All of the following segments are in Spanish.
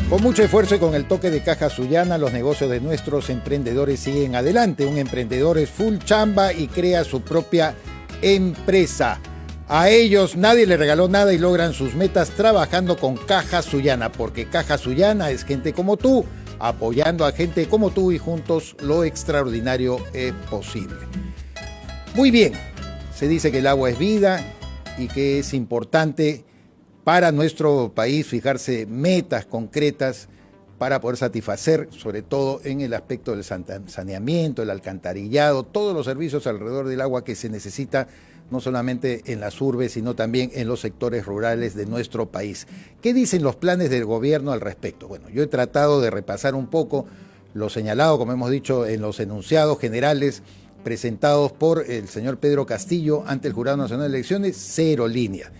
Con mucho esfuerzo y con el toque de caja zuliana, los negocios de nuestros emprendedores siguen adelante. Un emprendedor es full chamba y crea su propia empresa. A ellos nadie les regaló nada y logran sus metas trabajando con Caja Sullana, porque Caja Sullana es gente como tú, apoyando a gente como tú, y juntos lo extraordinario es posible. Muy bien, se dice que el agua es vida y que es importante para nuestro país fijarse metas concretas para poder satisfacer, sobre todo en el aspecto del saneamiento, el alcantarillado, todos los servicios alrededor del agua que se necesita, no solamente en las urbes, sino también en los sectores rurales de nuestro país. ¿Qué dicen los planes del gobierno al respecto? Bueno, yo he tratado de repasar un poco lo señalado, como hemos dicho, en los enunciados generales presentados por el señor Pedro Castillo ante el Jurado Nacional de Elecciones, 0 línea.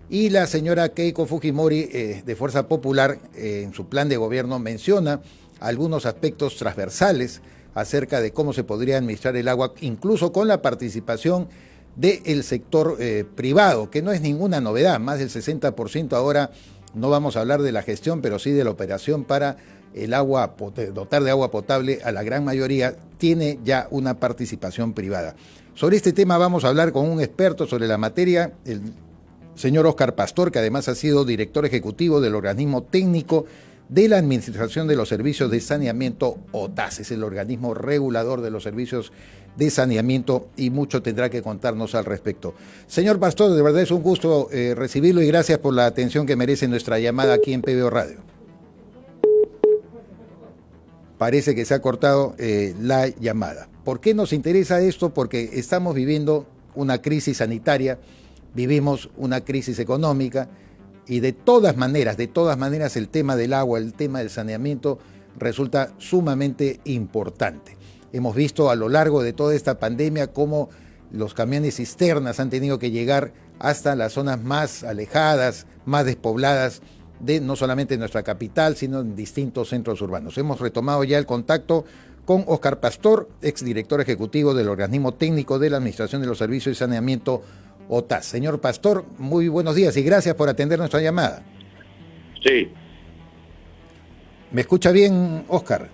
Y la señora Keiko Fujimori, de Fuerza Popular, en su plan de gobierno menciona algunos aspectos transversales acerca de cómo se podría administrar el agua, incluso con la participación del sector privado, que no es ninguna novedad. Más del 60% ahora, no vamos a hablar de la gestión, pero sí de la operación para el agua, dotar de agua potable a la gran mayoría, tiene ya una participación privada. Sobre este tema vamos a hablar con un experto sobre la materia, el señor Óscar Pastor, que además ha sido director ejecutivo del organismo técnico de la Administración de los Servicios de Saneamiento, OTAS, es el organismo regulador de los servicios de saneamiento, y mucho tendrá que contarnos al respecto. Señor Pastor, de verdad es un gusto recibirlo y gracias por la atención que merece nuestra llamada aquí en PBO Radio. Parece que se ha cortado la llamada. ¿Por qué nos interesa esto? Porque estamos viviendo una crisis sanitaria, vivimos una crisis económica y de todas maneras el tema del agua, el tema del saneamiento resulta sumamente importante. Hemos visto a lo largo de toda esta pandemia cómo los camiones cisternas han tenido que llegar hasta las zonas más alejadas, más despobladas de no solamente nuestra capital, sino en distintos centros urbanos. Hemos retomado ya el contacto con Óscar Pastor, exdirector ejecutivo del organismo técnico de la Administración de los Servicios de Saneamiento, OTAS. Señor Pastor, muy buenos días y gracias por atender nuestra llamada. Sí. ¿Me escucha bien, Óscar?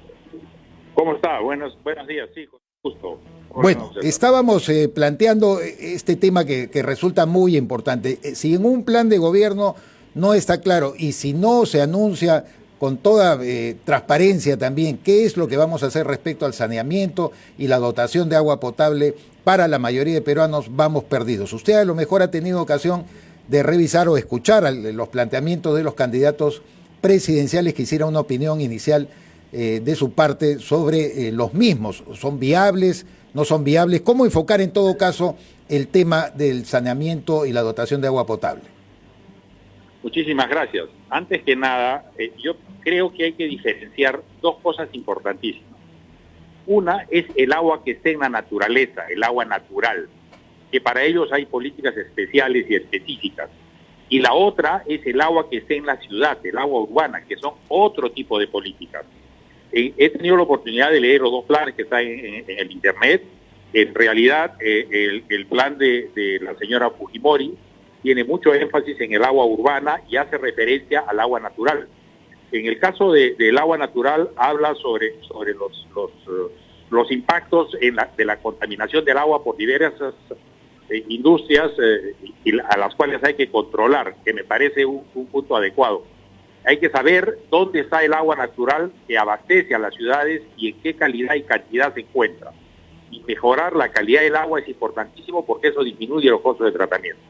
¿Cómo está? Buenos días, sí, con gusto. Bueno, estábamos planteando este tema que resulta muy importante. Si en un plan de gobierno no está claro y si no se anuncia con toda transparencia también qué es lo que vamos a hacer respecto al saneamiento y la dotación de agua potable para la mayoría de peruanos, vamos perdidos. Usted a lo mejor ha tenido ocasión de revisar o escuchar los planteamientos de los candidatos presidenciales que hicieron una opinión inicial de su parte sobre los mismos. ¿Son viables? ¿No son viables? ¿Cómo enfocar en todo caso el tema del saneamiento y la dotación de agua potable? Muchísimas gracias. Antes que nada, yo creo que hay que diferenciar dos cosas importantísimas. Una es el agua que está en la naturaleza, el agua natural, que para ellos hay políticas especiales y específicas. Y la otra es el agua que está en la ciudad, el agua urbana, que son otro tipo de políticas. He tenido la oportunidad de leer los dos planes que están en el internet. En realidad, el plan de la señora Fujimori tiene mucho énfasis en el agua urbana y hace referencia al agua natural. En el caso del agua natural habla sobre los impactos de la contaminación del agua por diversas industrias a las cuales hay que controlar, que me parece un punto adecuado. Hay que saber dónde está el agua natural que abastece a las ciudades y en qué calidad y cantidad se encuentra. Y mejorar la calidad del agua es importantísimo porque eso disminuye los costos de tratamiento.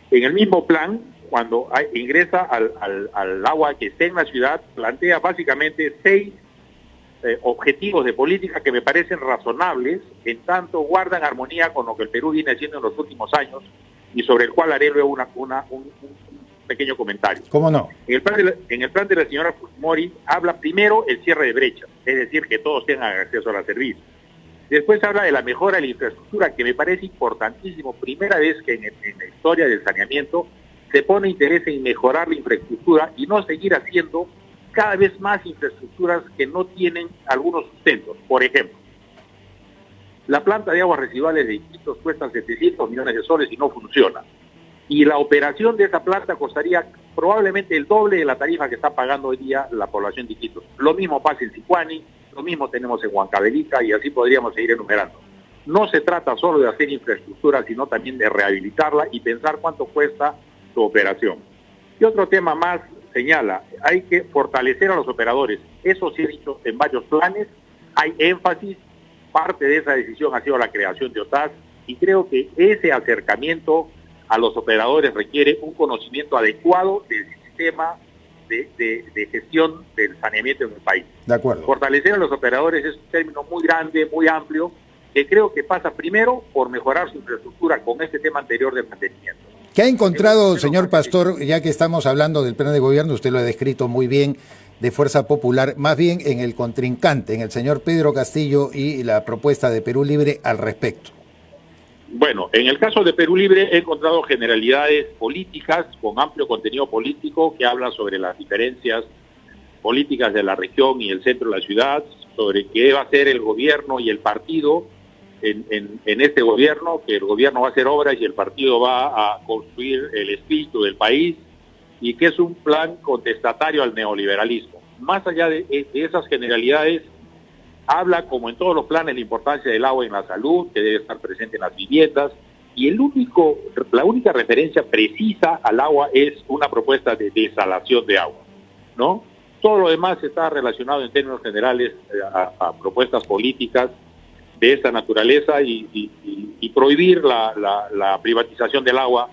En el mismo plan, cuando ingresa al agua que esté en la ciudad, plantea básicamente 6 objetivos de política que me parecen razonables, en tanto guardan armonía con lo que el Perú viene haciendo en los últimos años y sobre el cual haré luego un pequeño comentario. ¿Cómo no? En el plan de la señora Fujimori habla primero el cierre de brechas, es decir, que todos tengan acceso a los servicios. Después habla de la mejora de la infraestructura, que me parece importantísimo. Primera vez que en la historia del saneamiento se pone interés en mejorar la infraestructura y no seguir haciendo cada vez más infraestructuras que no tienen algunos sustentos. Por ejemplo, la planta de aguas residuales de Iquitos cuesta 700 millones de soles y no funciona. Y la operación de esa planta costaría probablemente el doble de la tarifa que está pagando hoy día la población de Iquitos. Lo mismo pasa en Sicuani, lo mismo tenemos en Huancavelica y así podríamos seguir enumerando. No se trata solo de hacer infraestructura, sino también de rehabilitarla y pensar cuánto cuesta su operación. Y otro tema más señala, hay que fortalecer a los operadores. Eso sí he dicho en varios planes, hay énfasis, parte de esa decisión ha sido la creación de OTAS y creo que ese acercamiento a los operadores requiere un conocimiento adecuado del sistema de gestión del saneamiento en el país. De acuerdo. Fortalecer a los operadores es un término muy grande, muy amplio, que creo que pasa primero por mejorar su infraestructura con este tema anterior del mantenimiento. ¿Qué ha encontrado, señor Pastor, ya que estamos hablando del plan de gobierno, usted lo ha descrito muy bien, de Fuerza Popular, más bien en el contrincante, en el señor Pedro Castillo y la propuesta de Perú Libre al respecto? Bueno, en el caso de Perú Libre he encontrado generalidades políticas con amplio contenido político que hablan sobre las diferencias políticas de la región y el centro de la ciudad, sobre qué va a hacer el gobierno y el partido en este gobierno, que el gobierno va a hacer obras y el partido va a construir el espíritu del país, y que es un plan contestatario al neoliberalismo. Más allá de esas generalidades, habla, como en todos los planes, la importancia del agua en la salud, que debe estar presente en las viviendas, y la única referencia precisa al agua es una propuesta de desalación de agua, ¿no? Todo lo demás está relacionado en términos generales a propuestas políticas de esta naturaleza y prohibir la privatización del agua,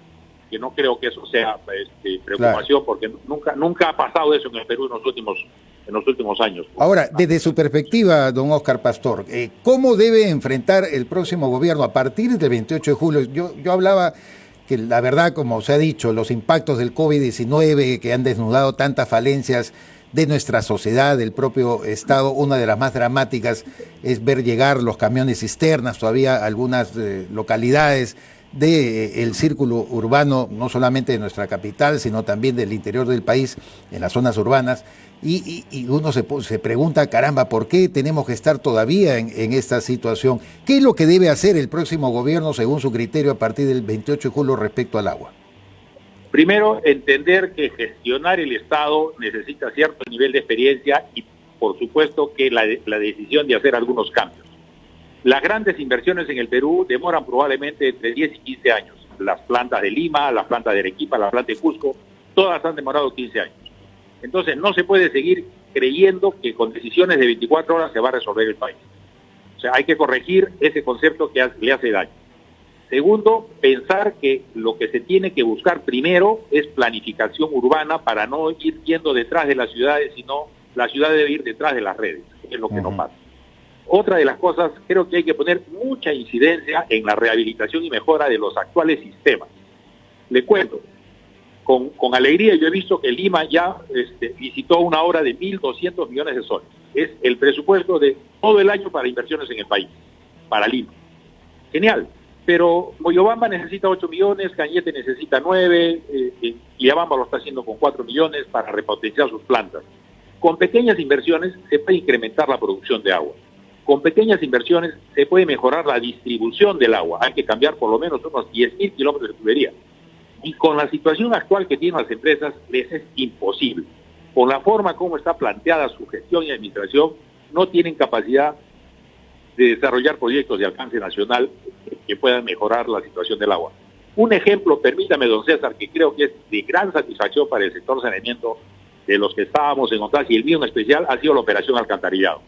que no creo que eso sea preocupación, claro, porque nunca ha pasado eso en el Perú en los últimos años. Ahora, desde su perspectiva, don Óscar Pastor, ¿cómo debe enfrentar el próximo gobierno a partir del 28 de julio? Yo hablaba que la verdad, como se ha dicho, los impactos del COVID-19 que han desnudado tantas falencias de nuestra sociedad, del propio Estado, una de las más dramáticas es ver llegar los camiones cisternas, todavía algunas localidades del círculo urbano, no solamente de nuestra capital, sino también del interior del país, en las zonas urbanas, y uno se pregunta, caramba, ¿por qué tenemos que estar todavía en esta situación? ¿Qué es lo que debe hacer el próximo gobierno, según su criterio, a partir del 28 de julio respecto al agua? Primero, entender que gestionar el Estado necesita cierto nivel de experiencia y, por supuesto, que la decisión de hacer algunos cambios. Las grandes inversiones en el Perú demoran probablemente entre 10 y 15 años. Las plantas de Lima, las plantas de Arequipa, la planta de Cusco, todas han demorado 15 años. Entonces, no se puede seguir creyendo que con decisiones de 24 horas se va a resolver el país. O sea, hay que corregir ese concepto que le hace daño. Segundo, pensar que lo que se tiene que buscar primero es planificación urbana para no ir yendo detrás de las ciudades, sino la ciudad debe ir detrás de las redes, que es lo que no pasa. Otra de las cosas, creo que hay que poner mucha incidencia en la rehabilitación y mejora de los actuales sistemas. Le cuento, con alegría yo he visto que Lima ya licitó una obra de 1.200 millones de soles. Es el presupuesto de todo el año para inversiones en el país, para Lima. Genial. Pero Moyobamba necesita 8 millones, Cañete necesita 9, Liabamba lo está haciendo con 4 millones para repotenciar sus plantas. Con pequeñas inversiones se puede incrementar la producción de agua. Con pequeñas inversiones se puede mejorar la distribución del agua. Hay que cambiar por lo menos unos 10.000 kilómetros de tubería. Y con la situación actual que tienen las empresas, les es imposible. Con la forma como está planteada su gestión y administración, no tienen capacidad de desarrollar proyectos de alcance nacional que puedan mejorar la situación del agua. Un ejemplo, permítame, don César, que creo que es de gran satisfacción para el sector saneamiento de los que estábamos en OTAS, y el mío en especial, ha sido la operación alcantarillado.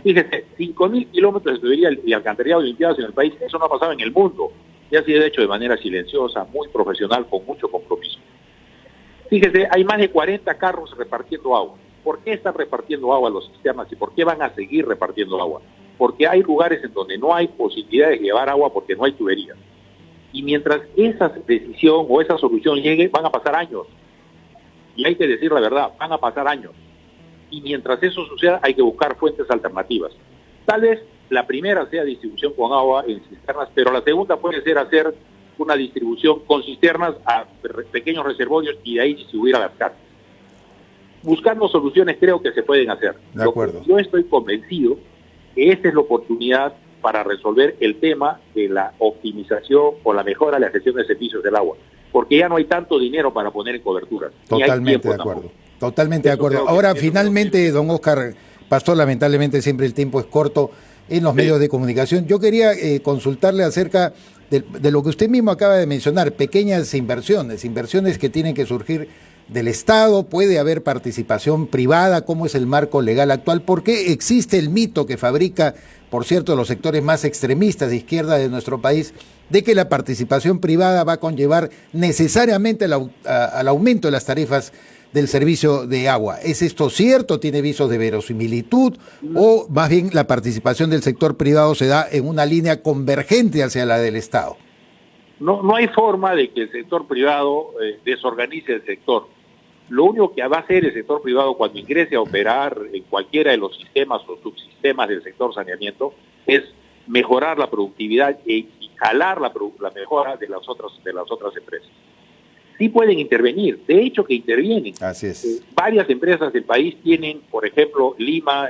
Fíjese, 5.000 kilómetros de tubería y alcantarillado limpiados en el país, eso no ha pasado en el mundo, y ha sido hecho de manera silenciosa, muy profesional, con mucho compromiso. Fíjese, hay más de 40 carros repartiendo agua. ¿Por qué están repartiendo agua los sistemas y por qué van a seguir repartiendo agua? Porque hay lugares en donde no hay posibilidad de llevar agua porque no hay tuberías. Y mientras esa decisión o esa solución llegue, van a pasar años. Y hay que decir la verdad, van a pasar años. Y mientras eso suceda, hay que buscar fuentes alternativas. Tal vez la primera sea distribución con agua en cisternas, pero la segunda puede ser hacer una distribución con cisternas a pequeños reservorios y de ahí distribuir a las casas. Buscando soluciones creo que se pueden hacer. De acuerdo. Yo estoy convencido que esta es la oportunidad para resolver el tema de la optimización o la mejora de la gestión de servicios del agua. porque ya no hay tanto dinero para poner en coberturas. Totalmente de acuerdo. Totalmente de acuerdo. Ahora, finalmente, don Óscar Pastor, lamentablemente siempre el tiempo es corto en los medios de comunicación. Yo quería consultarle acerca de lo que usted mismo acaba de mencionar, pequeñas inversiones que tienen que surgir del Estado, puede haber participación privada, ¿cómo es el marco legal actual? ¿Por qué existe el mito que fabrica, por cierto, los sectores más extremistas de izquierda de nuestro país, de que la participación privada va a conllevar necesariamente al aumento de las tarifas del servicio de agua? ¿Es esto cierto? ¿Tiene visos de verosimilitud? ¿O más bien la participación del sector privado se da en una línea convergente hacia la del Estado? No hay forma de que el sector privado desorganice el sector. Lo único que va a hacer el sector privado cuando ingrese a operar en cualquiera de los sistemas o subsistemas del sector saneamiento es mejorar la productividad y jalar la mejora de las otras empresas. Sí pueden intervenir, de hecho que intervienen. Así es. Varias empresas del país tienen, por ejemplo, Lima,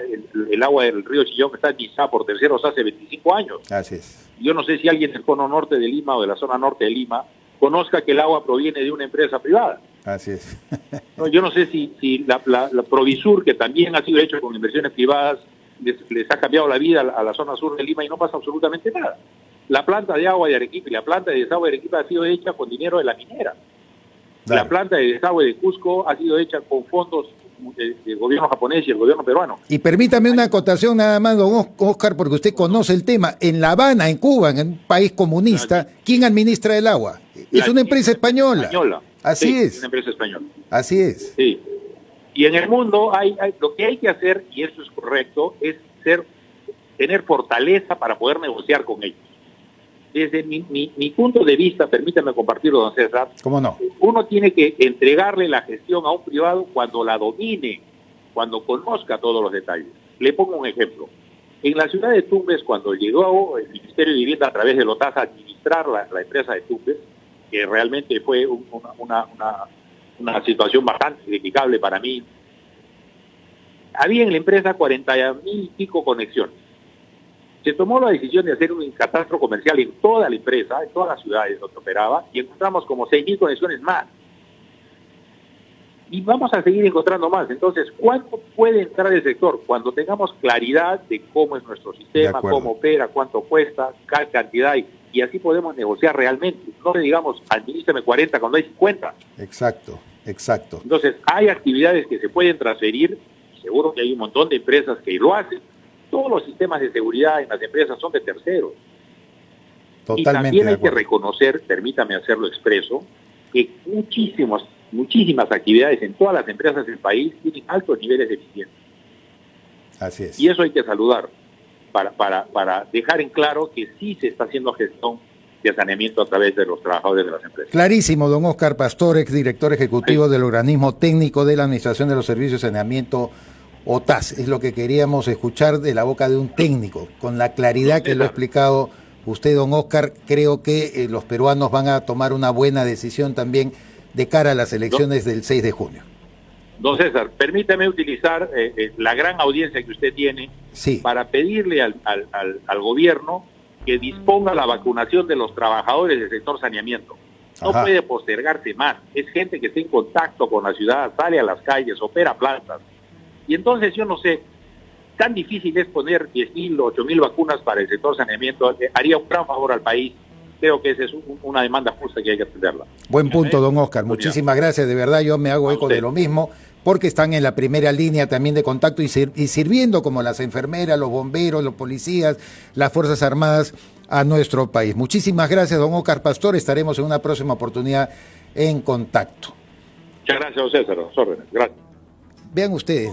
el agua del río Chillón está administrada por terceros hace 25 años. Así es. Yo no sé si alguien del cono norte de Lima o de la zona norte de Lima conozca que el agua proviene de una empresa privada. Así es. No, yo no sé si la Provisur, que también ha sido hecho con inversiones privadas, les ha cambiado la vida a la zona sur de Lima y no pasa absolutamente nada. La planta de agua de Arequipa y la planta de desagüe de Arequipa ha sido hecha con dinero de la minera. Claro. La planta de desagüe de Cusco ha sido hecha con fondos del gobierno japonés y el gobierno peruano. Y permítame una acotación nada más, don Óscar, porque usted conoce el tema. En La Habana, en Cuba, en un país comunista, ¿quién administra el agua? Es una empresa española. Así sí, es. Una empresa española. Así es. Sí. Y en el mundo lo que hay que hacer, y eso es correcto, es tener fortaleza para poder negociar con ellos. Desde mi punto de vista, permítame compartirlo, don César. ¿Cómo no? Uno tiene que entregarle la gestión a un privado cuando la domine, cuando conozca todos los detalles. Le pongo un ejemplo. En la ciudad de Tumbes, cuando llegó el Ministerio de Vivienda a través de Lotas a administrar la empresa de Tumbes, que realmente fue una situación bastante criticable para mí, había en la empresa 40,000 y pico conexiones. Se tomó la decisión de hacer un catastro comercial en toda la empresa, en todas las ciudades donde operaba, y encontramos como 6,000 conexiones más. Y vamos a seguir encontrando más. Entonces, ¿cuánto puede entrar el sector? Cuando tengamos claridad de cómo es nuestro sistema, cómo opera, cuánto cuesta, qué cantidad, y así podemos negociar realmente. No le digamos, administrame 40 cuando hay 50. Exacto. Entonces, hay actividades que se pueden transferir, seguro que hay un montón de empresas que lo hacen. Todos los sistemas de seguridad en las empresas son de terceros. Totalmente. Y también hay que reconocer, permítame hacerlo expreso, que muchísimas actividades en todas las empresas del país tienen altos niveles de eficiencia. Así es. Y eso hay que saludar para dejar en claro que sí se está haciendo gestión de saneamiento a través de los trabajadores de las empresas. Clarísimo, don Óscar Pastor, exdirector ejecutivo del organismo técnico de la Administración de los Servicios de Saneamiento OTAS. Es lo que queríamos escuchar de la boca de un técnico, con la claridad que lo ha explicado usted, don Óscar. Creo que los peruanos van a tomar una buena decisión también de cara a las elecciones del 6 de junio. Don César, permítame utilizar la gran audiencia que usted tiene para pedirle al gobierno que disponga la vacunación de los trabajadores del sector saneamiento. No puede postergarse más. Es gente que está en contacto con la ciudad, sale a las calles, opera plantas. Y entonces yo no sé, tan difícil es poner 10,000 o 8,000 vacunas para el sector saneamiento, haría un gran favor al país. Creo que esa es una demanda justa que hay que atenderla. Buen punto, don Óscar. Muchísimas gracias. De verdad, yo me hago eco de lo mismo, porque están en la primera línea también de contacto y sirviendo como las enfermeras, los bomberos, los policías, las Fuerzas Armadas a nuestro país. Muchísimas gracias, don Óscar Pastor. Estaremos en una próxima oportunidad en contacto. Muchas gracias, don César. Los órdenes. Gracias. Vean ustedes,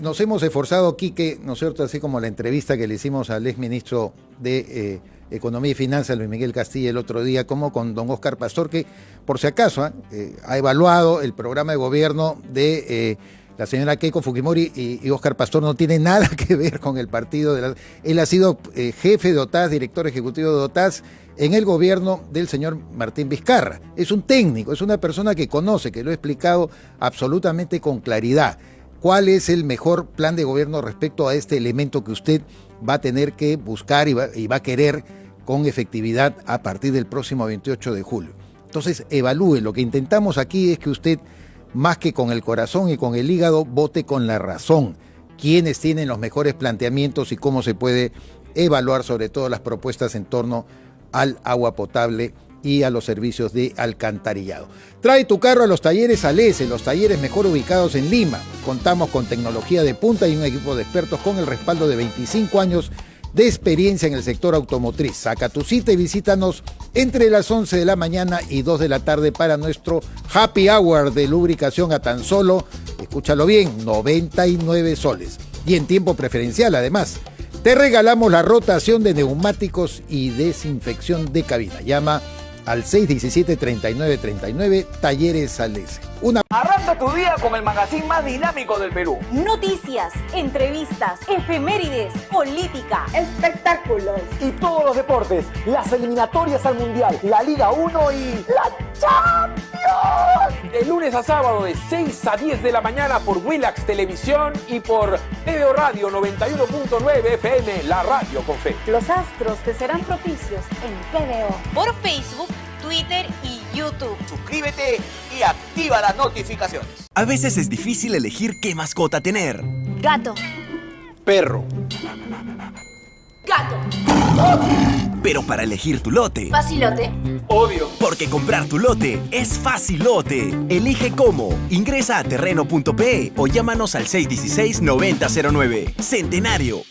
nos hemos esforzado, Quique, ¿no es cierto?, así como la entrevista que le hicimos al exministro de Economía y Finanzas, Luis Miguel Castilla, el otro día, como con don Óscar Pastor, que por si acaso ha evaluado el programa de gobierno de la señora Keiko Fujimori, y Óscar Pastor no tiene nada que ver con el partido. Él ha sido jefe de OTAS, director ejecutivo de OTAS, en el gobierno del señor Martín Vizcarra. Es un técnico, es una persona que conoce, que lo ha explicado absolutamente con claridad. ¿Cuál es el mejor plan de gobierno respecto a este elemento que usted va a tener que buscar y va a querer con efectividad a partir del próximo 28 de julio? Entonces evalúe. Lo que intentamos aquí es que usted, más que con el corazón y con el hígado, vote con la razón. Quiénes tienen los mejores planteamientos y cómo se puede evaluar sobre todo las propuestas en torno al agua potable y a los servicios de alcantarillado. Trae tu carro a los talleres Alese, los talleres mejor ubicados en Lima. Contamos con tecnología de punta y un equipo de expertos con el respaldo de 25 años de experiencia en el sector automotriz. Saca tu cita y visítanos entre las 11 de la mañana y 2 de la tarde para nuestro Happy Hour de lubricación a tan solo, escúchalo bien, 99 soles. Y en tiempo preferencial, además. Te regalamos la rotación de neumáticos y desinfección de cabina. Llama al 617-3939, Talleres Alese. Arranca tu día con el magazine más dinámico del Perú. Noticias, entrevistas, efemérides, política, Espectáculos. Y todos los deportes. Las eliminatorias al Mundial, la Liga 1 y la Champions. De lunes a sábado de 6 a 10 de la mañana por Willax Televisión y por TVO Radio 91.9 FM, la radio con fe. los astros te serán propicios en TVO. Por Facebook, Twitter y YouTube. Suscríbete y activa las notificaciones. A veces es difícil elegir qué mascota tener. Gato. Perro. Gato. Pero para elegir tu lote, Facilote. Obvio. porque comprar tu lote es facilote. Elige cómo. Ingresa a terreno.pe o llámanos al 616-9009. Centenario,